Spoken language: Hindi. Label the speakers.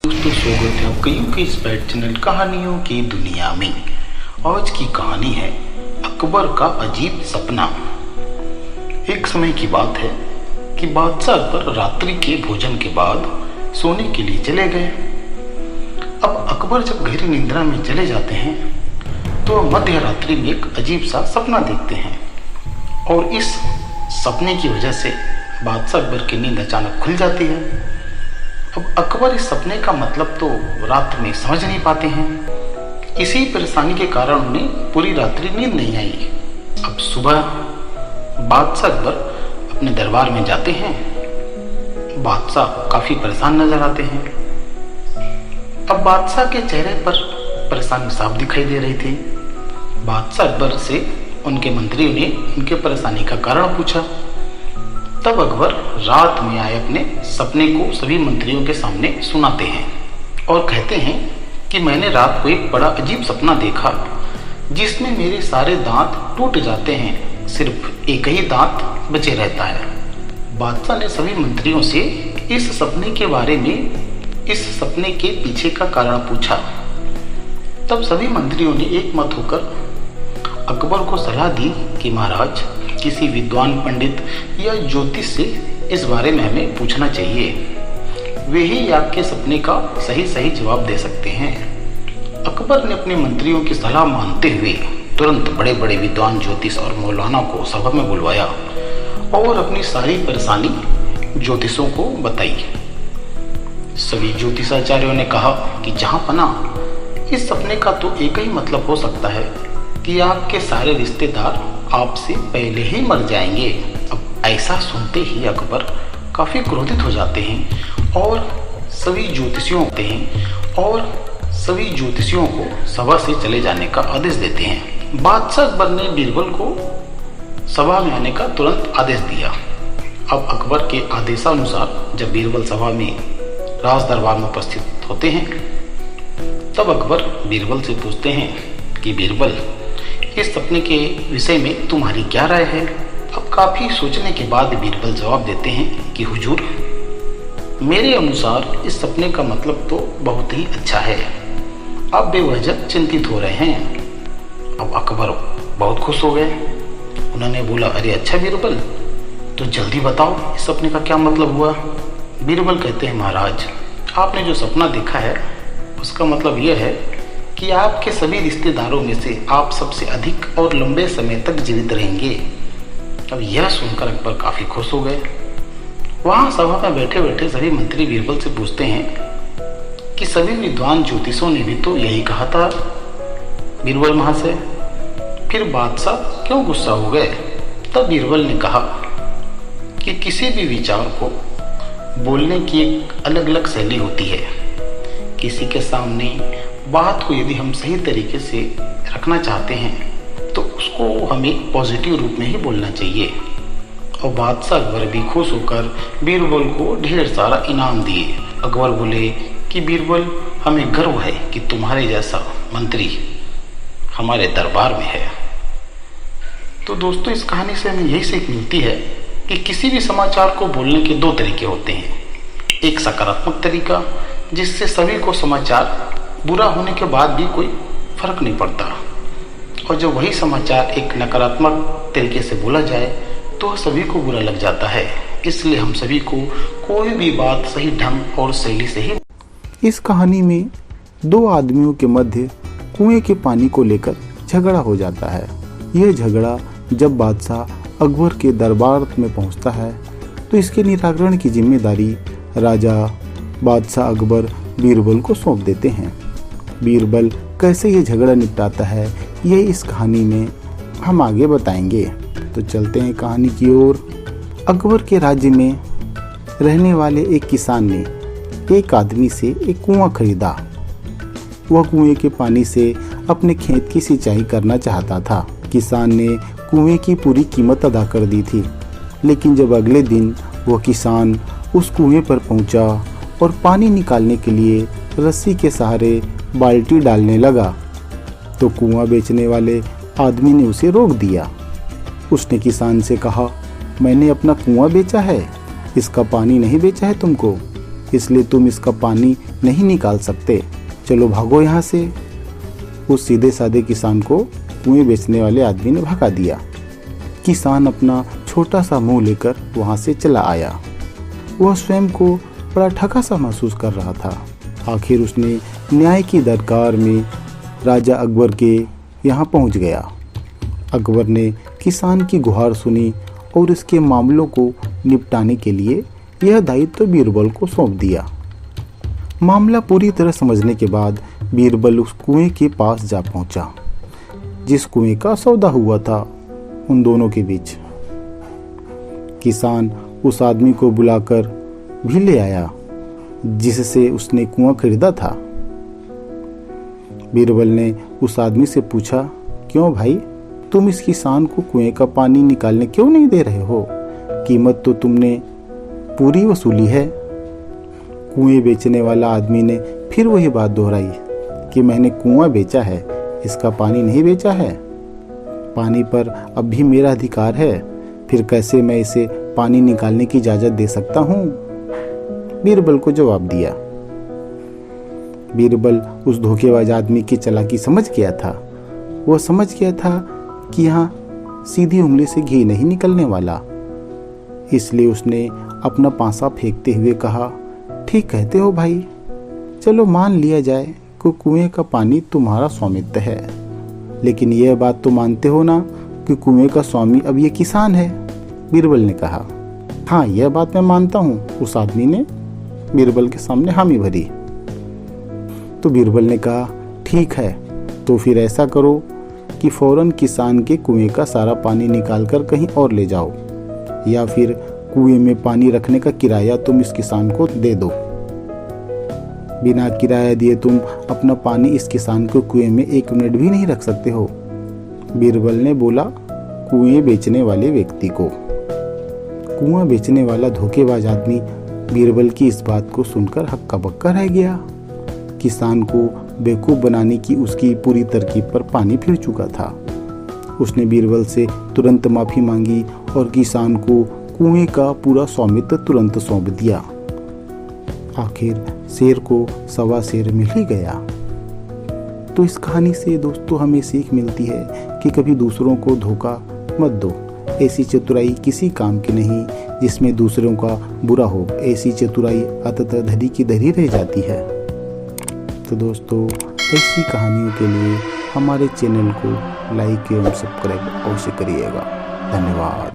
Speaker 1: दोस्तों, स्वागत है आपका यूके स्पाइट चैनल कहानियों की दुनिया में। आज की कहानी है अकबर का अजीब सपना। एक समय की बात है कि बादशाह अकबर रात्रि के भोजन के बाद सोने के लिए चले गए। अब अकबर जब गहरी निद्रा में चले जाते हैं तो मध्य रात्रि में एक अजीब सा सपना देखते हैं और इस सपने की वजह से बादशाह अकबर की नींद अचानक खुल जाती है। अब अकबर इस सपने का मतलब तो रात में समझ नहीं पाते हैं। इसी परेशानी के कारण उन्हें पूरी रात्रि नींद नहीं आई। अब सुबह बादशाह अकबर अपने दरबार में जाते हैं। बादशाह काफी परेशान नजर आते हैं। अब बादशाह के चेहरे पर परेशानी साफ दिखाई दे रही थी। बादशाह अकबर से उनके मंत्रियों ने उनके परेशानी का कारण पूछा। तब अकबर रात में आए अपने सपने को सभी मंत्रियों के सामने सुनाते हैं और कहते हैं कि मैंने रात को एक बड़ा अजीब सपना देखा जिसमें मेरे सारे दांत टूट जाते हैं, सिर्फ एक ही दांत बचे रहता है। बादशाह ने सभी मंत्रियों से इस सपने के बारे में, इस सपने के पीछे का कारण पूछा। तब सभी मंत्रियों ने एक मत होकर अकबर को सलाह दी कि महाराज, किसी विद्वान पंडित या ज्योतिष से इस बारे में हमें पूछना चाहिए। वे ही आपके सपने का सही जवाब दे सकते हैं। अकबर ने अपने मंत्रियों की सलाह मानते हुए तुरंत बड़े बड़े विद्वान ज्योतिष और मौलाना को सभा में बुलवाया और अपनी सारी परेशानी ज्योतिषों को बताई। सभी ज्योतिषाचार्यों ने कहा कि जहां पना, इस सपने का तो एक ही मतलब हो सकता है कि आपके सारे रिश्तेदार आपसे पहले ही मर जाएंगे। अब ऐसा सुनते ही अकबर काफी क्रोधित हो जाते हैं और सभी ज्योतिषियों को सभा से चले जाने का आदेश देते हैं। बादशाह अकबर ने बीरबल को सभा में आने का तुरंत आदेश दिया। अब अकबर के आदेशानुसार जब बीरबल सभा में राज दरबार में उपस्थित होते हैं तब अकबर बीरबल से पूछते हैं कि बीरबल, इस सपने के विषय में तुम्हारी क्या राय है? अब काफी सोचने के बाद बीरबल जवाब देते हैं कि हुजूर, मेरे अनुसार इस सपने का मतलब तो बहुत ही अच्छा है। अब बेवजह चिंतित हो रहे हैं। अब अकबर बहुत खुश हो गए। उन्होंने बोला, अरे अच्छा बीरबल, तो जल्दी बताओ इस सपने का क्या मतलब हुआ। बीरबल कहते हैं, महाराज, आपने जो सपना देखा है उसका मतलब यह है कि आपके सभी रिश्तेदारों में से आप सबसे अधिक और लंबे समय तक जीवित रहेंगे। अब यह सुनकर अकबर काफी खुश हो गए। वहां सभा में बैठे बैठे सभी मंत्री बीरबल से पूछते हैं कि सभी विद्वान ज्योतिषों ने भी तो यही कहा था। बीरबल महाशय, फिर बादशाह क्यों गुस्सा हो गए? तब बीरबल ने कहा कि किसी भी विचार को बोलने की एक अलग अलग शैली होती है। किसी के सामने बात को यदि हम सही तरीके से रखना चाहते हैं तो उसको हमें पॉजिटिव रूप में ही बोलना चाहिए। और बादशाह अकबर भी खुश होकर बीरबल को ढेर सारा इनाम दिए। अकबर बोले कि बीरबल, हमें गर्व है कि तुम्हारे जैसा मंत्री हमारे दरबार में है। तो दोस्तों, इस कहानी से हमें यही सीख मिलती है कि किसी भी समाचार को बोलने के दो तरीके होते हैं। एक सकारात्मक तरीका, जिससे सभी को समाचार बुरा होने के बाद भी कोई फर्क नहीं पड़ता, और जब वही समाचार एक नकारात्मक तरीके से बोला जाए तो सभी को बुरा लग जाता है। इसलिए हम सभी को कोई भी बात सही ढंग और शैली से ही।
Speaker 2: इस कहानी में दो आदमियों के मध्य कुएं के पानी को लेकर झगड़ा हो जाता है। यह झगड़ा जब बादशाह अकबर के दरबार में पहुंचता है तो इसके निराकरण की जिम्मेदारी राजा बादशाह अकबर बीरबल को सौंप देते हैं। बीरबल कैसे ये झगड़ा निपटाता है, ये इस कहानी में हम आगे बताएंगे। तो चलते हैं कहानी की ओर। अकबर के राज्य में रहने वाले एक किसान ने एक आदमी से एक कुआं खरीदा। वह कुएं के पानी से अपने खेत की सिंचाई करना चाहता था। किसान ने कुएं की पूरी कीमत अदा कर दी थी, लेकिन जब अगले दिन वह किसान उस कुएं पर पहुंचा और पानी निकालने के लिए रस्सी के सहारे बाल्टी डालने लगा तो कुआं बेचने वाले आदमी ने उसे रोक दिया। उसने किसान से कहा, मैंने अपना कुआं बेचा है, इसका पानी नहीं बेचा है तुमको। इसलिए तुम इसका पानी नहीं निकाल सकते। चलो भागो यहाँ से। उस सीधे साधे किसान को कुएं बेचने वाले आदमी ने भगा दिया। किसान अपना छोटा सा मुंह लेकर वहां से चला आया। वह स्वयं को बड़ा ठगा सा महसूस कर रहा था। आखिर उसने न्याय की दरकार में राजा अकबर के यहाँ पहुँच गया। अकबर ने किसान की गुहार सुनी और इसके मामलों को निपटाने के लिए यह दायित्व बीरबल को सौंप दिया। मामला पूरी तरह समझने के बाद बीरबल उस कुएं के पास जा पहुंचा, जिस कुएं का सौदा हुआ था उन दोनों के बीच। किसान उस आदमी को बुलाकर भी ले आया जिससे उसने कुआं खरीदा था। बीरबल ने उस आदमी से पूछा, क्यों भाई, तुम इस किसान को कुएं का पानी निकालने क्यों नहीं दे रहे हो? कीमत तो तुमने पूरी वसूली है। कुएं बेचने वाला आदमी ने फिर वही बात दोहराई कि मैंने कुआं बेचा है, इसका पानी नहीं बेचा है। पानी पर अब भी मेरा अधिकार है, फिर कैसे मैं इसे पानी निकालने की इजाजत दे सकता हूँ? बीरबल को जवाब दिया। बीरबल उस धोखेबाज आदमी की चालाकी समझ गया था। वह समझ गया था कि यहाँ सीधी उंगली से घी नहीं निकलने वाला। इसलिए उसने अपना पासा फेंकते हुए कहा, ठीक कहते हो भाई, चलो मान लिया जाए कि कुएं का पानी तुम्हारा स्वामित्व है, लेकिन यह बात तो मानते हो ना कि कुएं का स्वामी अब ये किसान है? बीरबल ने कहा। हाँ, यह बात मैं मानता हूँ। उस आदमी ने बीरबल के सामने हामी भरी। तो बीरबल ने कहा, ठीक है, तो फिर ऐसा करो कि फौरन किसान के कुएं का सारा पानी निकालकर कहीं और ले जाओ, या फिर कुएं में पानी रखने का किराया तुम इस किसान को दे दो। बिना किराया दिए तुम अपना पानी इस किसान को कुएं में 1 मिनट भी नहीं रख सकते हो। बीरबल ने बोला कुएं बेचने वाले व्यक्ति को। कुआं बेचने वाला धोखेबाज आदमी बीरबल की इस बात को सुनकर हक्का बक्का रह गया। किसान को बेवकूफ बनाने की उसकी पूरी तरकीब पर पानी फिर चुका था। उसने बीरबल से तुरंत माफी मांगी और किसान को कुएं का पूरा स्वामित्व तुरंत सौंप दिया। आखिर शेर को सवा शेर मिल ही गया। तो इस कहानी से दोस्तों हमें सीख मिलती है कि कभी दूसरों को धोखा मत दो। ऐसी चतुराई किसी काम की नहीं जिसमें दूसरों का बुरा हो। ऐसी चतुराई अंततः धरी की धरी रह जाती है। तो दोस्तों, ऐसी कहानियों के लिए हमारे चैनल को लाइक एवं सब्सक्राइब अवश्य करिएगा। धन्यवाद।